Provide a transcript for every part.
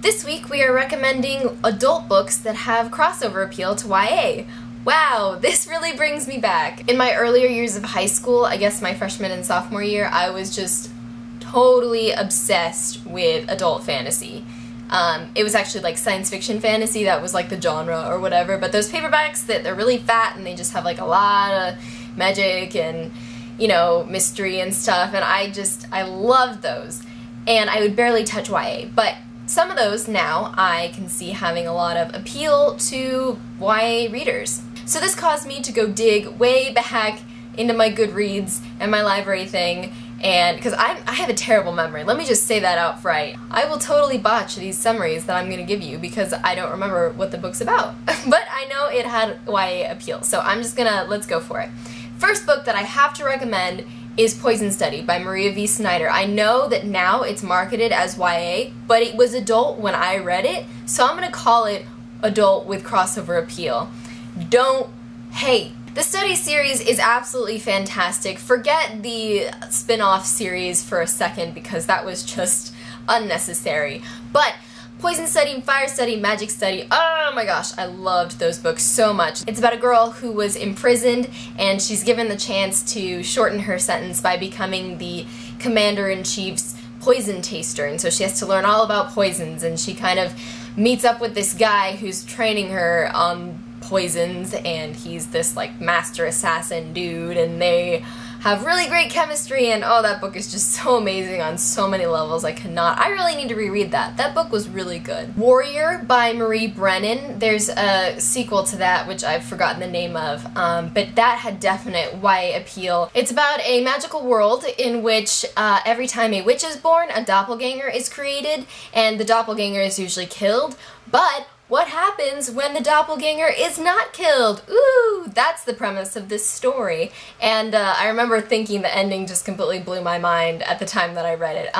This week we are recommending adult books that have crossover appeal to YA. Wow, this really brings me back. In my earlier years of high school, I guess my freshman and sophomore year, I was just totally obsessed with adult fantasy. It was actually like science fiction fantasy, that was like the genre or whatever, but those paperbacks that they're really fat and they just have like a lot of magic and, you know, mystery and stuff, and I loved those. And I would barely touch YA, but some of those now I can see having a lot of appeal to YA readers. So this caused me to go dig way back into my Goodreads and my library thing, and because I have a terrible memory, let me just say that out right. I will totally botch these summaries that I'm going to give you because I don't remember what the book's about. But I know it had YA appeal, so I'm just gonna, let's go for it. First book that I have to recommend is Poison Study by Maria V. Snyder. I know that now it's marketed as YA, but it was adult when I read it, so I'm gonna call it adult with crossover appeal. Don't hate. The study series is absolutely fantastic. Forget the spin-off series for a second because that was just unnecessary. But Poison Study, Fire Study, Magic Study, oh my gosh, I loved those books so much. It's about a girl who was imprisoned and she's given the chance to shorten her sentence by becoming the Commander-in-Chief's poison taster, and so she has to learn all about poisons, and she kind of meets up with this guy who's training her on poisons, and he's this like master assassin dude, and they have really great chemistry, and oh, that book is just so amazing on so many levels. I really need to reread that. That book was really good. Warrior by Marie Brennan. There's a sequel to that, which I've forgotten the name of, but that had definite YA appeal. It's about a magical world in which every time a witch is born, a doppelganger is created, and the doppelganger is usually killed, but what happens when the doppelganger is not killed? Ooh, that's the premise of this story. And I remember thinking the ending just completely blew my mind at the time that I read it.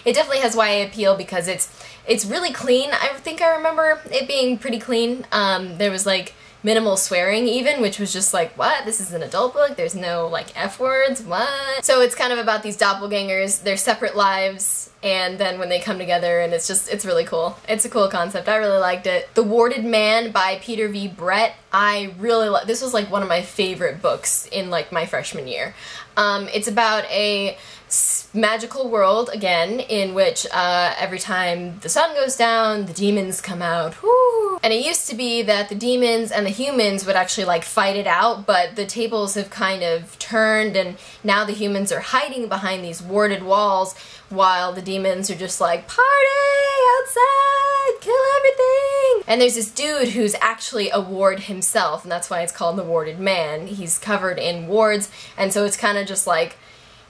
It definitely has YA appeal because it's really clean. I think I remember it being pretty clean. There was like minimal swearing even, which was just like, what? This is an adult book? There's no like F words? What? So it's kind of about these doppelgangers, their separate lives, and then when they come together, and it's really cool. It's a cool concept. I really liked it. The Warded Man by Peter V. Brett. This was like one of my favorite books in like my freshman year. It's about a magical world, again, in which every time the sun goes down, the demons come out. Woo! And it used to be that the demons and the humans would actually like fight it out, but the tables have kind of turned, and now the humans are hiding behind these warded walls while the demons are just like, party outside, kill everything! And there's this dude who's actually a ward himself, and that's why it's called the Warded Man. He's covered in wards, and so it's kind of just like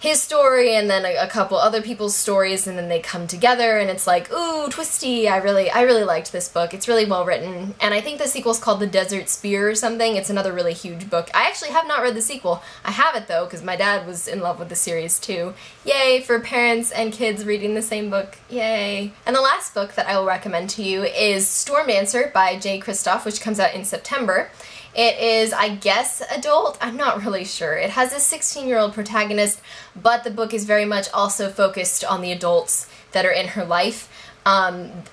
his story and then a couple other people's stories, and then they come together, and it's like, ooh, twisty. I really liked this book. It's really well written, and I think the sequel's called The Desert Spear or something. It's another really huge book. I actually have not read the sequel. I have it though, because my dad was in love with the series too. Yay for parents and kids reading the same book. Yay. And the last book that I will recommend to you is Storm Dancer by Jay Kristoff, which comes out in September. It is, I guess, adult. I'm not really sure. It has a 16-year-old protagonist, but the book is very much also focused on the adults that are in her life.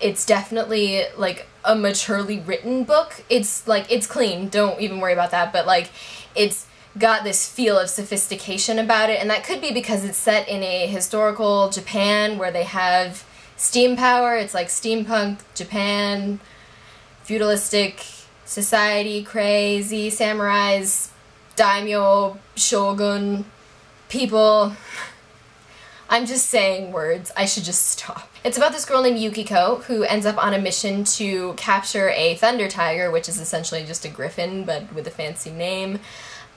It's definitely like a maturely written book. It's clean, don't even worry about that, but like it's got this feel of sophistication about it, and that could be because it's set in a historical Japan where they have steam power. It's like steampunk Japan, feudalistic society, crazy samurais, daimyo, shogun, people. I'm just saying words. I should just stop. It's about this girl named Yukiko who ends up on a mission to capture a thunder tiger, which is essentially just a griffin but with a fancy name.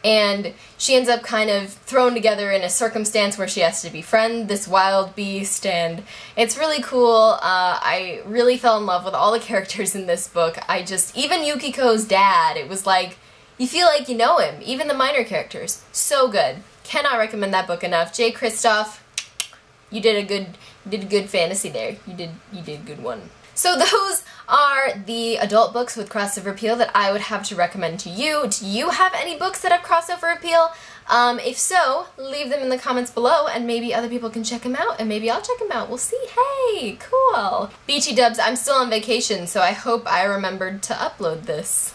And she ends up kind of thrown together in a circumstance where she has to befriend this wild beast, and it's really cool. I really fell in love with all the characters in this book. Even Yukiko's dad, it was like, you feel like you know him, even the minor characters. So good. Cannot recommend that book enough. Jay Kristoff, you did a good fantasy there. You did a good one. So those are the adult books with crossover appeal that I would have to recommend to you. Do you have any books that have crossover appeal? If so, leave them in the comments below and maybe other people can check them out and maybe I'll check them out. We'll see. Hey, cool. BT dubs, I'm still on vacation, so I hope I remembered to upload this.